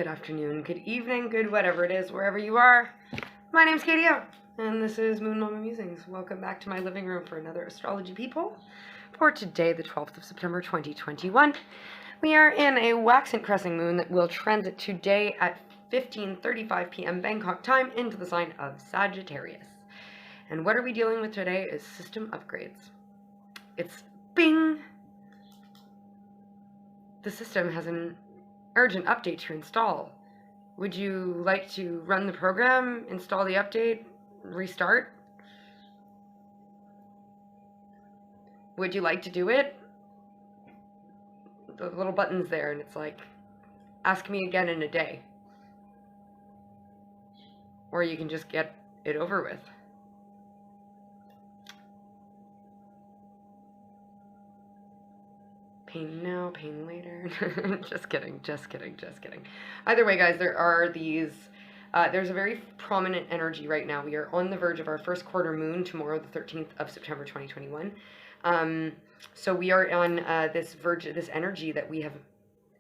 good afternoon, good evening, good whatever it is, wherever you are. My name's Katie O, and this is Moon Mama Musings. Welcome back to my living room for another Astrology Peephole for today, the 12th of September, 2021. We are in a waxent crescent moon that will transit today at 15:35 p.m. Bangkok time into the sign of Sagittarius. And what are we dealing with today is system upgrades. It's bing! The system has an urgent update to install. Would you like to run the program, install the update, restart? Would you like to do it? The little button's there and it's like, ask me again in a day. Or you can just get it over with. Pain now, pain later. Just kidding. Either way, guys, there are these, there's a very prominent energy right now. We are on the verge of our first quarter moon tomorrow, the 13th of September, 2021. So we are on this energy that we have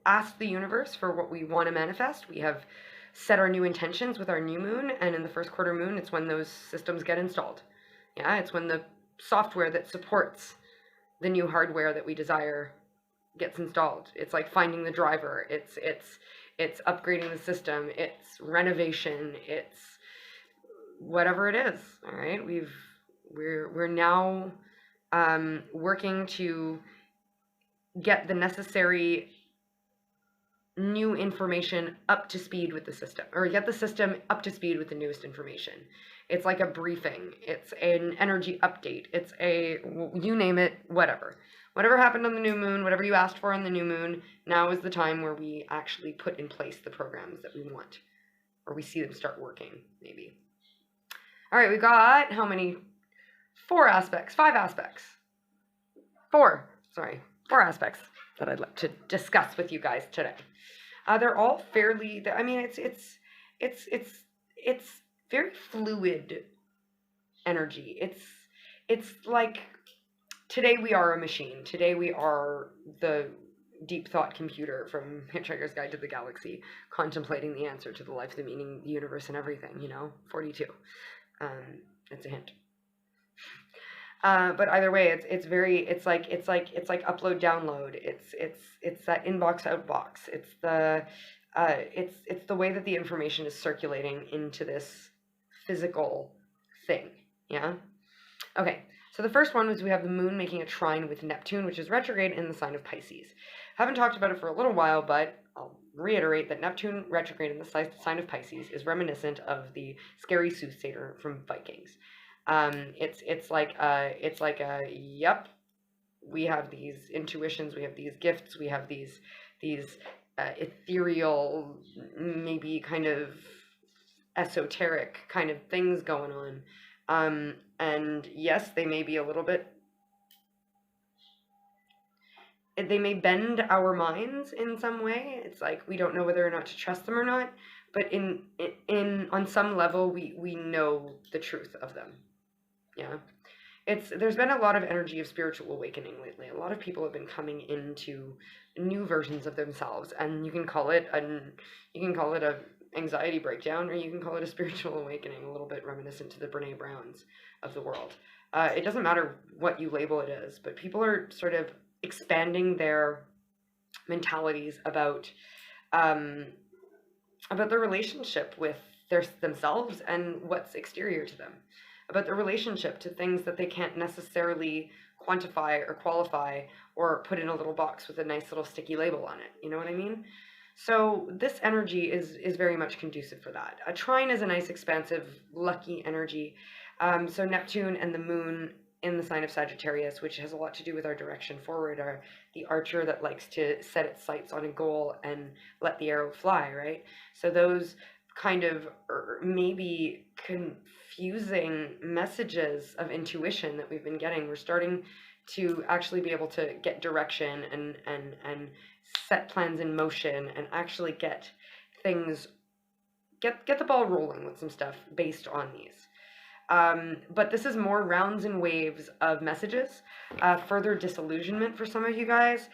asked the universe for what we want to manifest. We have set our new intentions with our new moon, and in the first quarter moon, it's when those systems get installed. Yeah, it's when the software that supports the new hardware that we desire gets installed. It's like finding the driver. It's upgrading the system. It's renovation. It's whatever it is. All right, we're now working to get the necessary new information up to speed with the system, or get the system up to speed with the newest information. It's like a briefing. It's an energy update. It's a, you name it, whatever. Whatever happened on the new moon, whatever you asked for on the new moon, now is the time where we actually put in place the programs that we want, or we see them start working, maybe. All right, we got how many? Four aspects that I'd like to discuss with you guys today. They're all fairly, I mean, it's very fluid energy. It's like, today we are a machine. Today we are the deep thought computer from Hitchhiker's Guide to the Galaxy, contemplating the answer to the life, the meaning, the universe, and everything, you know, 42. It's a hint. But either way, it's like upload, download. It's that inbox, outbox. It's the way that the information is circulating into this physical thing. Yeah. Okay. So the first one was we have the moon making a trine with Neptune, which is retrograde in the sign of Pisces. Haven't talked about it for a little while, but I'll reiterate that Neptune retrograde in the sign of Pisces is reminiscent of the scary soothsayer from Vikings. It's like yep, we have these intuitions, we have these gifts, we have these ethereal, maybe kind of esoteric kind of things going on. And yes, they may be a little bit, they may bend our minds in some way. It's like we don't know whether or not to trust them or not, but on some level we know the truth of them. Yeah, there's been a lot of energy of spiritual awakening lately. A lot of people have been coming into new versions of themselves, and you can call it a anxiety breakdown, or you can call it a spiritual awakening, a little bit reminiscent to the Brene Browns of the world. It doesn't matter what you label it as, but people are sort of expanding their mentalities about their relationship with themselves and what's exterior to them, about their relationship to things that they can't necessarily quantify or qualify or put in a little box with a nice little sticky label on it. You know what I mean? So this energy is very much conducive for that. A trine is a nice, expansive, lucky energy. So Neptune and the moon in the sign of Sagittarius, which has a lot to do with our direction forward, are the archer that likes to set its sights on a goal and let the arrow fly, right? So those kind of maybe confusing messages of intuition that we've been getting, we're starting to actually be able to get direction and set plans in motion and actually get things, get the ball rolling with some stuff based on these. But this is more rounds and waves of messages, further disillusionment for some of you guys.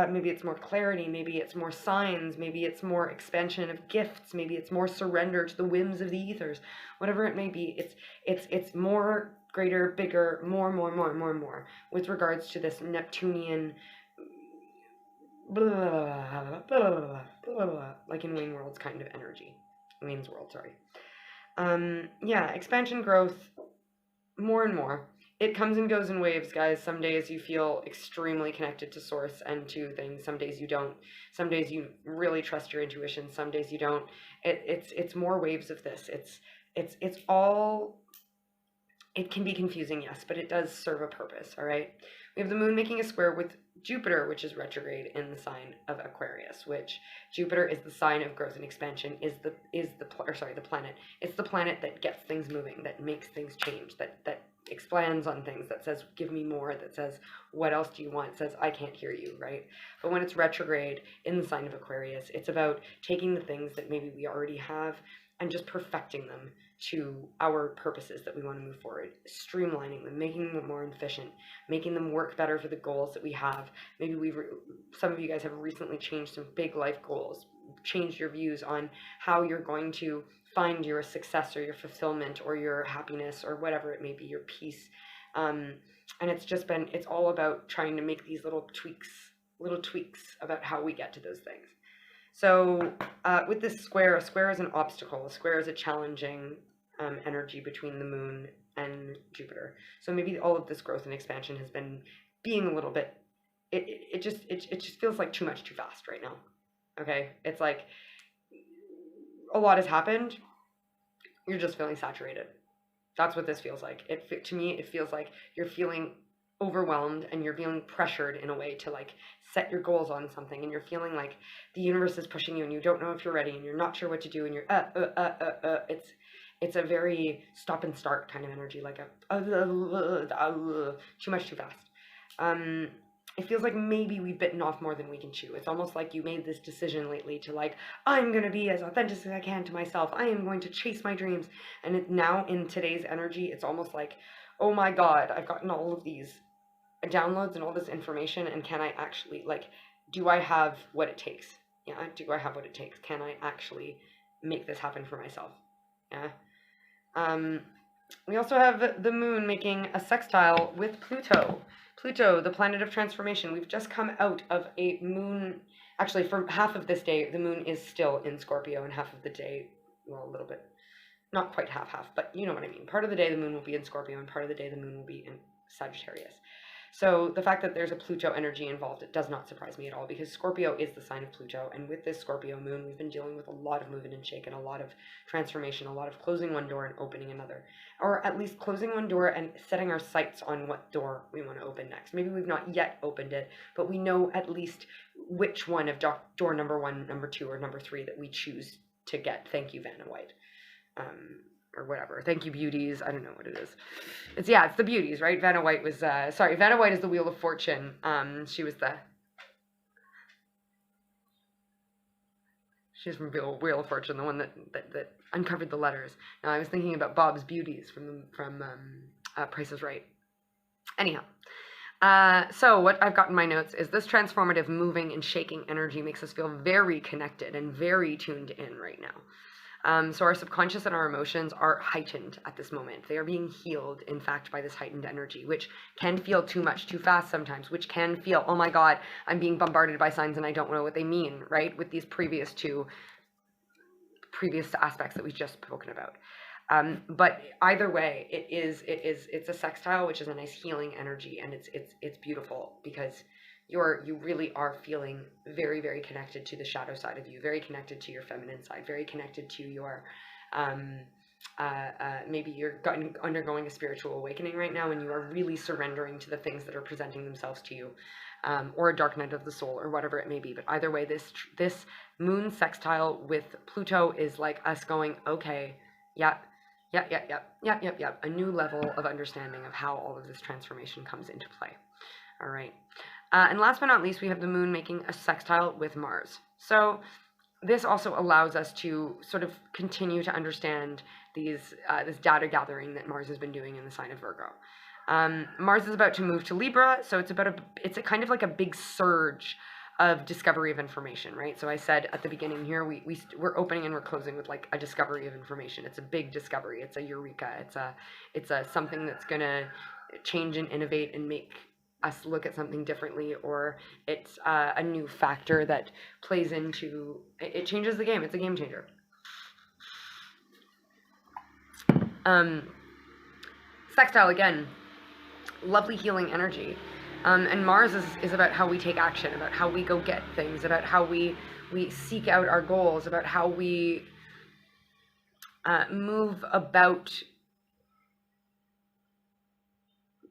Maybe it's more clarity, maybe it's more signs, maybe it's more expansion of gifts, maybe it's more surrender to the whims of the ethers, whatever it may be. It's more, greater, bigger, more with regards to this Neptunian blah, blah, blah, blah, blah, like in Wayne World's kind of energy. Wayne's World, sorry. Yeah, expansion, growth, more and more. It comes and goes in waves, guys. Some days you feel extremely connected to source and to things. Some days you don't. Some days you really trust your intuition. Some days you don't. It's more waves of this. It's all. It can be confusing, yes, but it does serve a purpose. All right. We have the moon making a square with Jupiter, which is retrograde in the sign of Aquarius, which Jupiter is the sign of growth and expansion, the planet. It's the planet that gets things moving, that makes things change, that expands on things, that says, give me more, that says, what else do you want? It says, I can't hear you, right? But when it's retrograde in the sign of Aquarius, it's about taking the things that maybe we already have and just perfecting them to our purposes that we want to move forward, streamlining them, making them more efficient, making them work better for the goals that we have. Maybe some of you guys have recently changed some big life goals, changed your views on how you're going to find your success or your fulfillment or your happiness or whatever it may be, your peace. And it's all about trying to make these little tweaks about how we get to those things. So with this square, a square is an obstacle. A square is a challenging energy between the moon and Jupiter. So maybe all of this growth and expansion has been being a little bit, it just feels like too much too fast right now. Okay? It's like a lot has happened. You're just feeling saturated. That's what this feels like. To me, it feels like you're feeling overwhelmed and you're feeling pressured in a way to like set your goals on something, and you're feeling like the universe is pushing you and you don't know if you're ready and you're not sure what to do and you're it's a very stop and start kind of energy, like too much too fast. It feels like maybe we've bitten off more than we can chew. It's almost like you made this decision lately to like, I'm going to be as authentic as I can to myself. I am going to chase my dreams. And now in today's energy, it's almost like, oh my God, I've gotten all of these downloads and all this information, and can I actually, like, do I have what it takes? Yeah, do I have what it takes? Can I actually make this happen for myself? Yeah. We also have the moon making a sextile with Pluto. Pluto, the planet of transformation. We've just come out of a moon. Actually, for half of this day, the moon is still in Scorpio, and half of the day, well, a little bit, not quite half, but you know what I mean. Part of the day the moon will be in Scorpio, and part of the day the moon will be in Sagittarius. So the fact that there's a Pluto energy involved, it does not surprise me at all, because Scorpio is the sign of Pluto, and with this Scorpio moon, we've been dealing with a lot of movement and shake, and a lot of transformation, a lot of closing one door and opening another, or at least closing one door and setting our sights on what door we want to open next. Maybe we've not yet opened it, but we know at least which one of door number 1, number 2, or number 3 that we choose to get. Thank you, Vanna White. Or whatever. Thank you, beauties. I don't know what it is. It's the beauties, right? Vanna White was, Vanna White is the Wheel of Fortune. She was she's from Wheel of Fortune, the one that uncovered the letters. Now, I was thinking about Bob's Beauties from Price is Right. Anyhow. So what I've got in my notes is this transformative, moving, and shaking energy makes us feel very connected and very tuned in right now. So our subconscious and our emotions are heightened at this moment. They are being healed, in fact, by this heightened energy, which can feel too much, too fast sometimes, which can feel, oh my God, I'm being bombarded by signs and I don't know what they mean, right? With these previous aspects that we've just spoken about. But either way, it's a sextile, which is a nice healing energy, and it's beautiful because you really are feeling very, very connected to the shadow side of you, very connected to your feminine side, very connected to your, maybe you're undergoing a spiritual awakening right now, and you are really surrendering to the things that are presenting themselves to you, or a dark night of the soul, or whatever it may be. But either way, this moon sextile with Pluto is like us going, okay, yep, a new level of understanding of how all of this transformation comes into play. All right. And last but not least, we have the moon making a sextile with Mars. So this also allows us to sort of continue to understand these this data gathering that Mars has been doing in the sign of Virgo. Mars is about to move to Libra, so it's a kind of like a big surge of discovery of information, right? So I said at the beginning here, we're opening and we're closing with like a discovery of information. It's a big discovery. It's a eureka. It's a something that's gonna change and innovate and make us look at something differently, or it's a new factor that plays into it changes the game. It's a game changer. Sextile again, lovely healing energy. And Mars is about how we take action, about how we go get things, about how we seek out our goals, about how we move about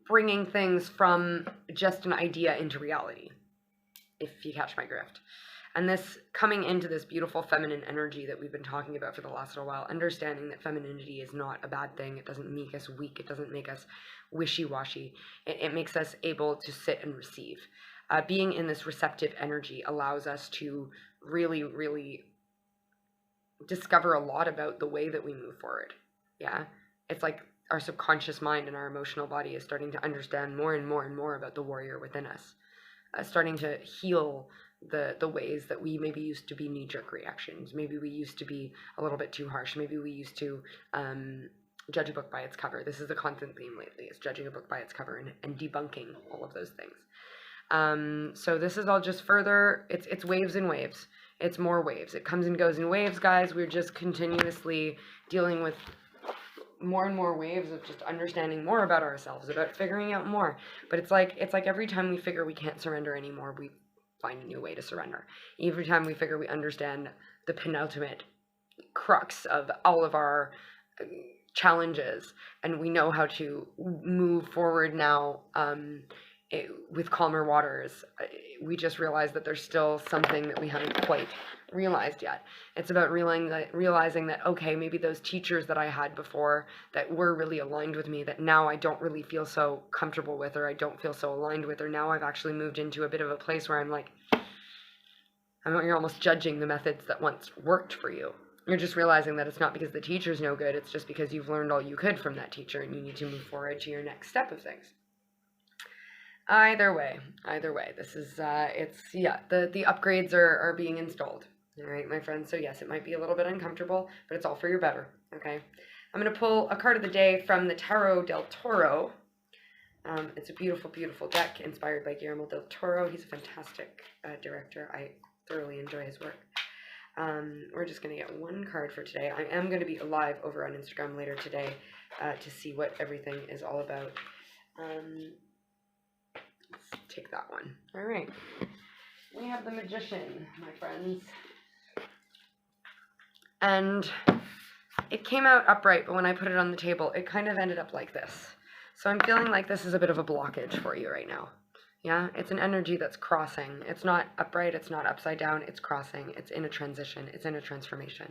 bringing things from just an idea into reality, if you catch my drift. And this coming into this beautiful feminine energy that we've been talking about for the last little while, understanding that femininity is not a bad thing. It doesn't make us weak. It doesn't make us wishy-washy. It makes us able to sit and receive. Being in this receptive energy allows us to really, really discover a lot about the way that we move forward. Yeah, it's like our subconscious mind and our emotional body is starting to understand more and more and more about the warrior within us, starting to heal the ways that we maybe used to be knee-jerk reactions. Maybe we used to be a little bit too harsh. Maybe we used to judge a book by its cover. This is the constant theme lately, is judging a book by its cover and debunking all of those things. So this is all just further, it's waves and waves. It's more waves. It comes and goes in waves, guys. We're just continuously dealing with more and more waves of just understanding more about ourselves, about figuring out more. But it's like every time we figure we can't surrender anymore, we find a new way to surrender. Every time we figure we understand the penultimate crux of all of our challenges, and we know how to move forward now with calmer waters, we just realize that there's still something that we haven't quite realized yet. It's about realizing that, okay, maybe those teachers that I had before that were really aligned with me, that now I don't really feel so comfortable with, or I don't feel so aligned with, or now I've actually moved into a bit of a place where I'm like, you're almost judging the methods that once worked for you. You're just realizing that it's not because the teacher's no good, it's just because you've learned all you could from that teacher and you need to move forward to your next step of things. Either way, this is, the upgrades are being installed. All right, my friends. So yes, it might be a little bit uncomfortable, but it's all for your better, okay? I'm going to pull a card of the day from the Tarot del Toro. It's a beautiful, beautiful deck inspired by Guillermo del Toro. He's a fantastic director. I thoroughly enjoy his work. We're just going to get one card for today. I am going to be live over on Instagram later today to see what everything is all about. Let's take that one. All right. We have the Magician, my friends. And it came out upright, but when I put it on the table, it kind of ended up like this. So I'm feeling like this is a bit of a blockage for you right now. Yeah, it's an energy that's crossing. It's not upright, it's not upside down, it's crossing. It's in a transition, it's in a transformation.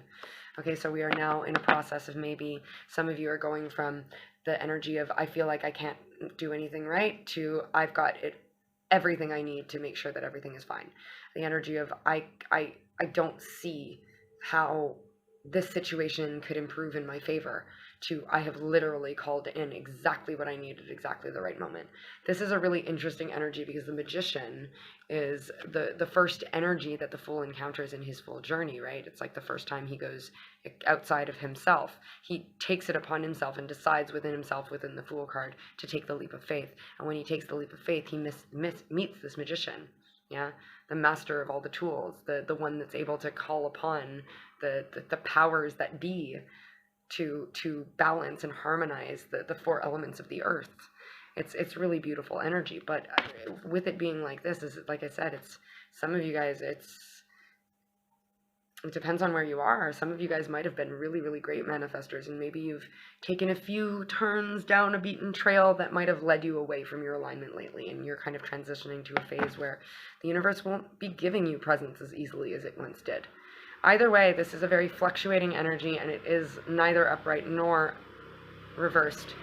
Okay, so we are now in a process of maybe some of you are going from the energy of I feel like I can't do anything right to I've got everything I need to make sure that everything is fine. The energy of I don't see how this situation could improve in my favor to I have literally called in exactly what I need at exactly the right moment. This is a really interesting energy because the Magician is the first energy that the Fool encounters in his full journey, right? It's like the first time he goes outside of himself. He takes it upon himself and decides within himself, within the Fool card, to take the leap of faith. And when he takes the leap of faith, he meets this Magician, yeah? The master of all the tools, the one that's able to call upon the powers that be to balance and harmonize the four elements of the earth. It's really beautiful energy, but with it being like this, is like I said, it's some of you guys, it depends on where you are. Some of you guys might have been really, really great manifestors, and maybe you've taken a few turns down a beaten trail that might have led you away from your alignment lately, and you're kind of transitioning to a phase where the universe won't be giving you presents as easily as it once did. Either way, this is a very fluctuating energy, and it is neither upright nor reversed.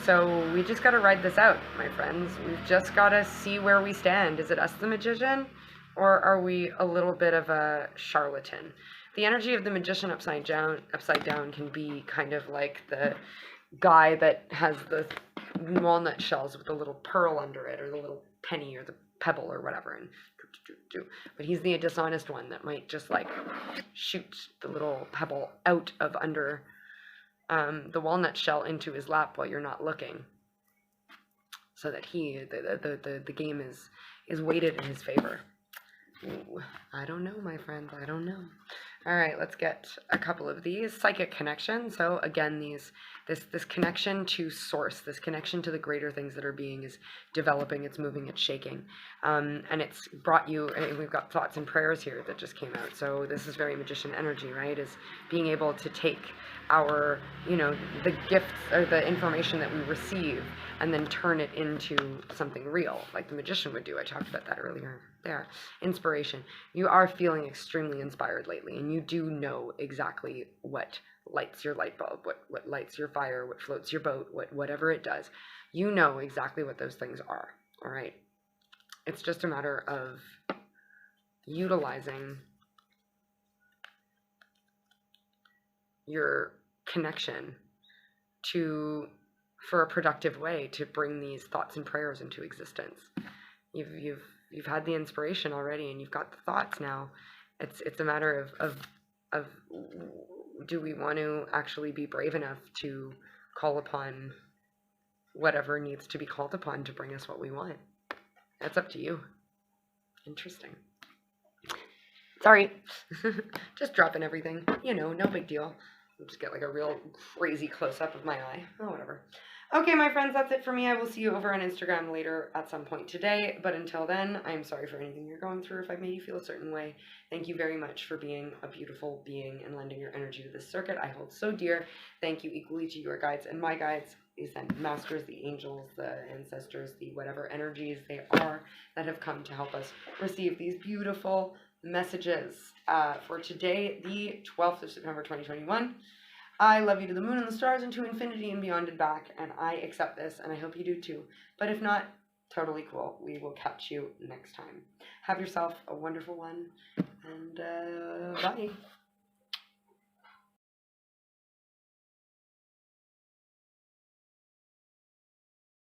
So we just got to ride this out, my friends. We've just got to see where we stand. Is it us, the Magician, Or are we a little bit of a charlatan? The energy of the magician upside down can be kind of like the guy that has the walnut shells with the little pearl under it, or the little penny, or the pebble, or whatever, and but he's the dishonest one that might just like shoot the little pebble out of under the walnut shell into his lap while you're not looking, so that the game is weighted in his favor. Ooh, I don't know, my friends, I don't know. All right, let's get a couple of these. Psychic connection. So again, this connection to source, this connection to the greater things that are being is developing, it's moving, it's shaking. And it's brought you, and we've got thoughts and prayers here that just came out. So this is very magician energy, right? Is being able to take our, the gifts or the information that we receive and then turn it into something real, like the magician would do. I talked about that earlier there. Inspiration. You are feeling extremely inspired lately, and you do know exactly what lights your light bulb, what lights your fire, what floats your boat, whatever it does. You know exactly what those things are, all right? It's just a matter of utilizing your connection for a productive way to bring these thoughts and prayers into existence. You've had the inspiration already, and you've got the thoughts now. It's a matter of do we want to actually be brave enough to call upon whatever needs to be called upon to bring us what we want? That's up to you. Interesting. Sorry. Just dropping everything. No big deal. I'll just get like a real crazy close-up of my eye. Oh, whatever. Okay, my friends, that's it for me. I will see you over on Instagram later at some point today. But until then, I'm sorry for anything you're going through if I've made you feel a certain way. Thank you very much for being a beautiful being and lending your energy to this circuit I hold so dear. Thank you equally to your guides and my guides, the ascended masters, the angels, the ancestors, the whatever energies they are that have come to help us receive these beautiful messages for today, the 12th of September 2021. I love you to the moon and the stars and to infinity and beyond and back, and I accept this, and I hope you do too. But if not, totally cool. We will catch you next time. Have yourself a wonderful one, and bye.